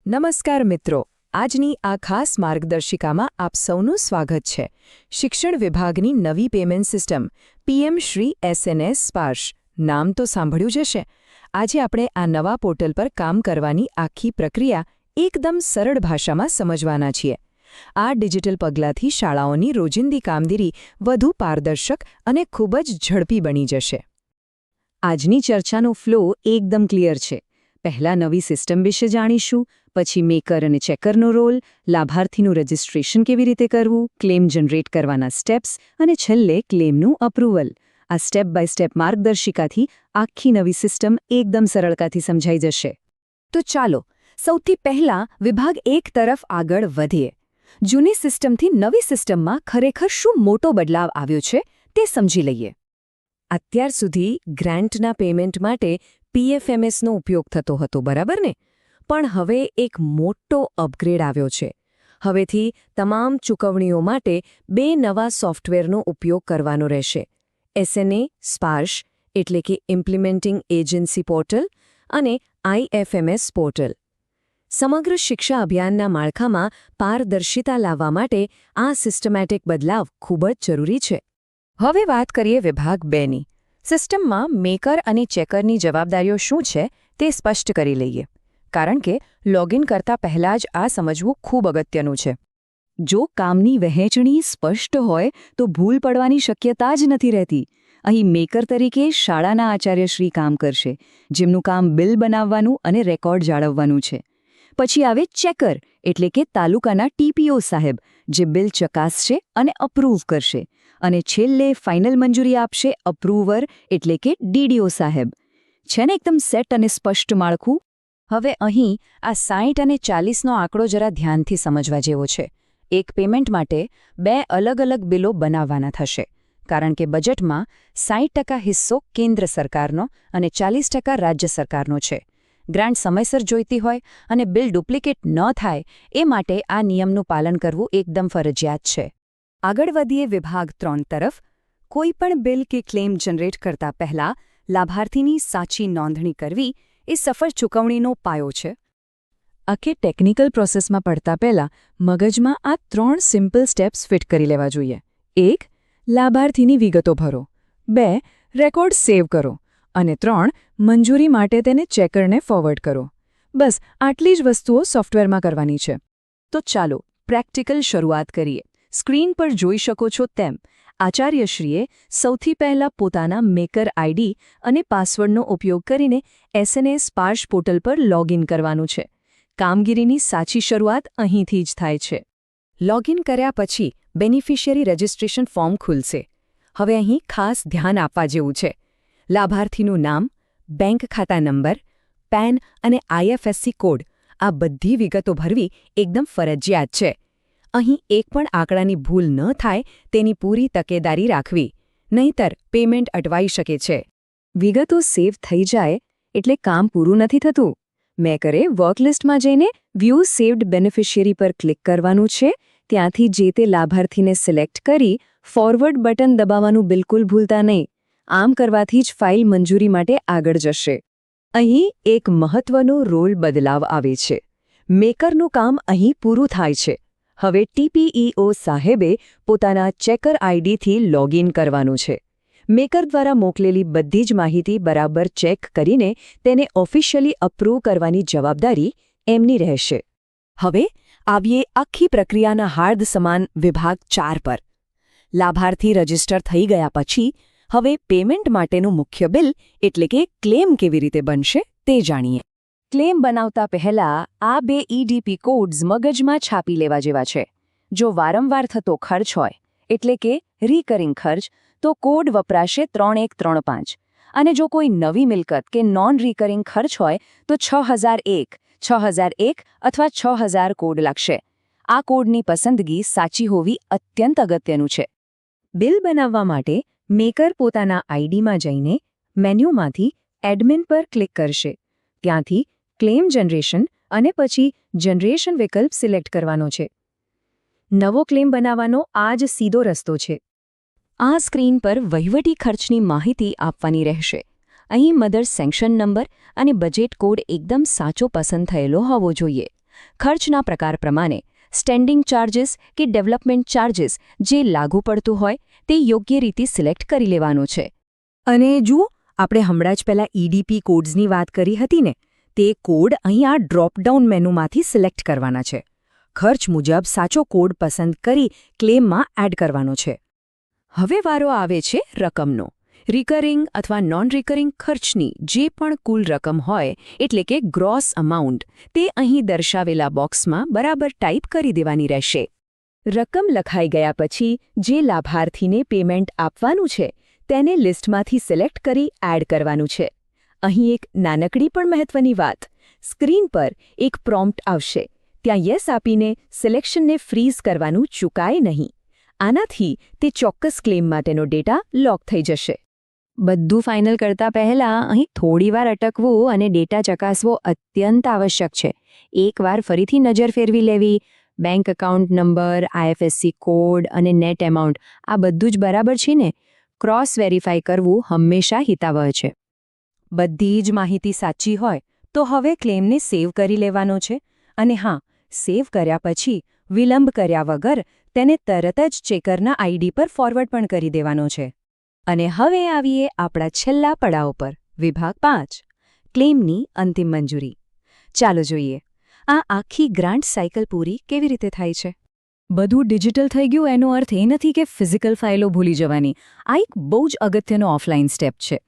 નમસ્કાર મિત્રો, આજની આ ખાસ માર્ગદર્શિકામાં આપ સૌનું સ્વાગત છે. શિક્ષણ વિભાગની નવી payment system PM Shri SNS સ્પાર્શ નામ તો સાંભળ્યું જ હશે. આજે આપણે આ નવા પોર્ટલ પર કામ કરવાની આખી પ્રક્રિયા એકદમ સરળ ભાષામાં સમજવાના છીએ. આ ડિજિટલ પગલાંથી શાળાઓની રોજિંદી કામગીરી વધુ પારદર્શક અને ખૂબ જ ઝડપી બની જશે. આજની ચર્ચાનો ફ્લો એકદમ ક્લિયર છે. પહેલા નવી સિસ્ટમ વિશે જાણીશું, પછી મેકર અને ચેકરનો રોલ, લાભાર્થીનું રજિસ્ટ્રેશન કેવી રીતે કરવું, ક્લેમ જનરેટ કરવાના સ્ટેપ્સ અને છેલ્લે ક્લેમનું અપ્રુવલ. આ સ્ટેપ બાય સ્ટેપ માર્ગદર્શિકાથી આખી નવી સિસ્ટમ એકદમ સરળતાથી સમજાઈ જશે. તો ચાલો સૌથી પહેલા વિભાગ 1 તરફ આગળ વધીએ. જૂની સિસ્ટમથી નવી સિસ્ટમમાં ખરેખર શું મોટો બદલાવ આવ્યો છે તે સમજી લઈએ. અત્યાર સુધી ગ્રાન્ટના પેમેન્ટ માટે પીએફએમએસનો ઉપયોગ થતો હતો, બરાબર ને? પણ હવે એક મોટો અપગ્રેડ આવ્યો છે. હવેથી તમામ ચૂકવણીઓ માટે 2 નવા સોફ્ટવેરનો ઉપયોગ કરવાનો રહેશે. એસએનએ સ્પાર્શ એટલે કે ઇમ્પ્લિમેન્ટિંગ એજન્સી પોર્ટલ અને આઈએફએમએસ પોર્ટલ. સમગ્ર શિક્ષા અભિયાનના માળખામાં પારદર્શિતા લાવવા માટે આ સિસ્ટમેટિક બદલાવ ખૂબ જ જરૂરી છે. હવે વાત કરીએ વિભાગ 2ની. સિસ્ટમમાં મેકર અને ચેકરની જવાબદારીઓ શું છે તે સ્પષ્ટ કરી લઈએ, કારણ કે લોગિન કરતા પહેલાં જ આ સમજવું ખૂબ અગત્યનું છે. જો કામની વહેંચણી સ્પષ્ટ હોય તો ભૂલ પડવાની શક્યતા જ નથી રહેતી. અહીં મેકર તરીકે શાળાના આચાર્યશ્રી કામ કરશે, જેમનું કામ બિલ બનાવવાનું અને રેકોર્ડ જાળવવાનું છે. પછી આવે ચેકર એટલે કે તાલુકાના ટીપીઓ સાહેબ, જે બિલ ચકાસશે અને અપ્રૂવ કરશે. અને છેલ્લે ફાઇનલ મંજૂરી આપશે અપ્રૂવર એટલે કે ડીડીઓ સાહેબ. છે ને એકદમ સેટ અને સ્પષ્ટ માળખું? હવે અહીં આ 60 અને 40નો આંકડો જરા ધ્યાનથી સમજવા જેવો છે. એક પેમેન્ટ માટે 2 અલગ અલગ બિલો બનાવવાના થશે, કારણ કે બજેટમાં 60% હિસ્સો કેન્દ્ર સરકારનો અને 40% રાજ્ય સરકારનો છે. ગ્રાન્ટ સમયસર જોઈતી હોય અને બિલ ડુપ્લિકેટ ન થાય એ માટે આ નિયમનું પાલન કરવું એકદમ ફરજિયાત છે. આગળ વધીએ વિભાગ 3 તરફ. કોઈ પણ બિલ કે ક્લેમ જનરેટ કરતા પહેલા લાભાર્થીની સાચી નોંધણી કરવી એ સફળ ચૂકવણીનો પાયો છે. આખી ટેકનિકલ પ્રોસેસમાં પડતા પહેલાં મગજમાં આ 3 સિમ્પલ સ્ટેપ્સ ફિટ કરી લેવા જોઈએ. 1. લાભાર્થીની વિગતો ભરો. 2. રેકોર્ડ સેવ કરો. અને 3. મંજૂરી માટે તેને ચેકરને ફોરવર્ડ કરો. બસ આટલી જ વસ્તુઓ સોફ્ટવેરમાં કરવાની છે. તો ચાલો પ્રેક્ટિકલ શરૂઆત કરીએ. સ્ક્રીન પર જોઈ શકો છો તેમ આચાર્યશ્રીએ સૌથી પહેલા પોતાના મેકર આઈડી અને પાસવર્ડનો ઉપયોગ કરીને એસએનએસ સ્પાર્શ પોર્ટલ પર લોગિન કરવાનું છે. કામગીરીની સાચી શરૂઆત અહીંથી જ થાય છે. લોગિન કર્યા પછી બેનિફિશિયરી રજિસ્ટ્રેશન ફોર્મ ખુલશે. હવે અહીં ખાસ ધ્યાન આપવા જેવું છે. લાભાર્થીનું નામ, બેંક ખાતા નંબર, પેન અને આઈએફએસસી કોડ, આ બધી વિગતો ભરવી એકદમ ફરજિયાત છે. અહીં એક પણ આંકડાની ભૂલ ન થાય તેની પૂરી તકેદારી રાખવી, નહીંતર પેમેન્ટ અટવાઈ શકે છે. વિગતો સેવ થઈ જાય એટલે કામ પૂરું નથી થતું. મેકરે વર્કલિસ્ટમાં જઈને વ્યૂ સેવ્ડ બેનિફિશિયરી પર ક્લિક કરવાનું છે. ત્યાંથી જે તે લાભાર્થીને સિલેક્ટ કરી ફોરવર્ડ બટન દબાવવાનું બિલકુલ ભૂલતા નહીં. આમ કરવાથી જ ફાઇલ મંજૂરી માટે આગળ જશે. અહીં એક મહત્વનો રોલ બદલાવ આવે છે. મેકરનું કામ અહીં પૂરું થાય છે. હવે ટીપીઈઓ સાહેબે પોતાના ચેકર આઈડીથી લોગિન કરવાનું છે. મેકર દ્વારા મોકલેલી બધી જ માહિતી બરાબર ચેક કરીને તેને ઓફિશિયલી અપ્રૂવ કરવાની જવાબદારી એમની રહેશે. હવે આવીએ આખી પ્રક્રિયાના હાર્દ સમાન વિભાગ 4 પર. લાભાર્થી રજીસ્ટર થઈ ગયા પછી હવે પેમેન્ટ માટેનું મુખ્ય બિલ એટલે કે ક્લેમ કેવી રીતે બનશે તે જાણીએ. ક્લેમ બનાવતા પહેલા આ 2 ઈડીપી કોડ્સ મગજમાં છાપી લેવા જેવા છે. જો વારંવાર થતો ખર્ચ હોય એટલે કે રિકરિંગ ખર્ચ તો કોડ વપરાશે 3135, અને જો કોઈ નવી મિલકત કે નોન રિકરિંગ ખર્ચ હોય તો 6001 અથવા 6000 કોડ લાગશે. આ કોડની પસંદગી સાચી હોવી અત્યંત અગત્યનું છે. બિલ બનાવવા માટે મેકર પોતાના આઈડીમાં જઈને મેન્યુમાંથી એડમિન પર ક્લિક કરશે. ત્યાંથી ક્લેમ જનરેશન અને પછી જનરેશન વિકલ્પ સિલેક્ટ કરવાનો છે. નવો ક્લેમ બનાવવાનો આ જ સીધો રસ્તો છે. આ સ્ક્રીન પર વહીવટી ખર્ચની માહિતી આપવાની રહેશે. અહીં મધર સેન્ક્શન નંબર અને બજેટ કોડ એકદમ સાચો પસંદ થયેલો હોવો જોઈએ. ખર્ચના પ્રકાર પ્રમાણે સ્ટેન્ડિંગ ચાર્જીસ કે ડેવલપમેન્ટ ચાર્જીસ જે લાગુ પડતું હોય તે યોગ્ય રીતે સિલેક્ટ કરી લેવાનું છે. અને જુઓ, આપણે હમણાં જ પહેલા EDP કોડ્સની વાત કરી હતી ને, તે કોડ અહીં આ ડ્રોપડાઉન મેનુમાંથી સિલેક્ટ કરવાના છે. ખર્ચ મુજબ સાચો કોડ પસંદ કરી ક્લેમમાં એડ કરવાનો છે. હવે વારો આવે છે રકમનો. રિકરિંગ અથવા નોન રિકરિંગ ખર્ચની જે પણ કુલ રકમ હોય, એટલે કે ગ્રોસ અમાઉન્ટ, તે અહીં દર્શાવેલા બોક્સમાં બરાબર ટાઈપ કરી દેવાની રહેશે. રકમ લખાઈ ગયા પછી જે લાભાર્થીને પેમેન્ટ આપવાનું છે તેને લિસ્ટમાંથી સિલેક્ટ કરી એડ કરવાનું છે. અહીં એક નાનકડી પણ મહત્વની વાત, સ્ક્રીન પર એક પ્રોમ્પ્ટ આવશે. ત્યાં યસ આપીને સિલેક્શનને ફ્રીઝ કરવાનું ચૂકાય નહીં. આનાથી તે ચોક્કસ ક્લેમ માટેનો ડેટા લોક થઈ જશે. બધું ફાઇનલ કરતા પહેલા અહીં થોડીવાર અટકવું અને ડેટા ચકાસવો અત્યંત આવશ્યક છે. એકવાર ફરીથી નજર ફેરવી લેવી, bank account number, IFSC code અને નેટ એમાઉન્ટ આ બધું જ બરાબર છે ને, ક્રોસ વેરીફાઈ કરવું હંમેશા હિતાવહ છે. બધી જ માહિતી સાચી હોય તો હવે ક્લેમને સેવ કરી લેવાનો છે. અને હા, સેવ કર્યા પછી વિલંબ કર્યા વગર તેને તરત જ ચેકરના ID પર ફોરવર્ડ પણ કરી દેવાનો છે. અને હવે આવીએ આપણા છેલ્લા પડાવ પર, વિભાગ 5, ક્લેમની અંતિમ મંજૂરી. ચાલો જોઈએ, આ આખી ગ્રાન્ટ સાયકલ પૂરી કેવી રીતે થાય છે. બધું ડિજિટલ થઈ ગયું એનો અર્થ એ નથી કે ફિઝિકલ ફાઇલો ભૂલી જવાની. આ એક બહુ જ અગત્યનો ઓફલાઈન સ્ટેપ છે.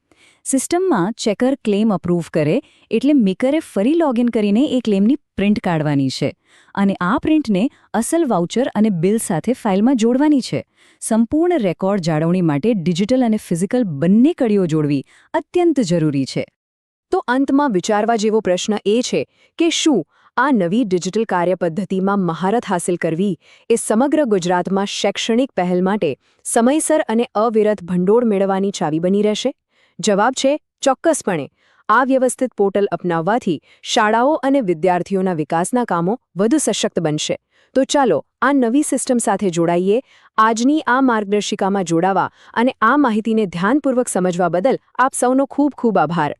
સિસ્ટમમાં ચેકર ક્લેમ અપ્રૂવ કરે એટલે મેકરે ફરી લોગિન કરીને એ ક્લેમની પ્રિન્ટ કાઢવાની છે. અને આ પ્રિન્ટને અસલ વાઉચર અને બિલ સાથે ફાઇલમાં જોડવાની છે. સંપૂર્ણ રેકોર્ડ જાળવણી માટે ડિજિટલ અને ફિઝિકલ બંને કડીઓ જોડવી અત્યંત જરૂરી છે. તો અંતમાં વિચારવા જેવો પ્રશ્ન એ છે કે શું આ નવી ડિજિટલ કાર્યપદ્ધતિમાં મહારત હાંસલ કરવી એ સમગ્ર ગુજરાતમાં શૈક્ષણિક પહેલ માટે સમયસર અને અવિરત ભંડોળ મેળવવાની ચાવી બની રહેશે? જવાબ છે ચોક્કસપણે. આ વ્યવસ્થિત પોર્ટલ અપનાવવાથી શાળાઓ અને વિદ્યાર્થીઓના વિકાસના કામો વધુ સશક્ત બનશે. તો ચાલો આ નવી સિસ્ટમ સાથે જોડાઈએ. આજની આ માર્ગદર્શિકામાં જોડાવા અને આ માહિતીને ધ્યાનપૂર્વક સમજવા બદલ આપ સૌનો ખૂબ ખૂબ આભાર.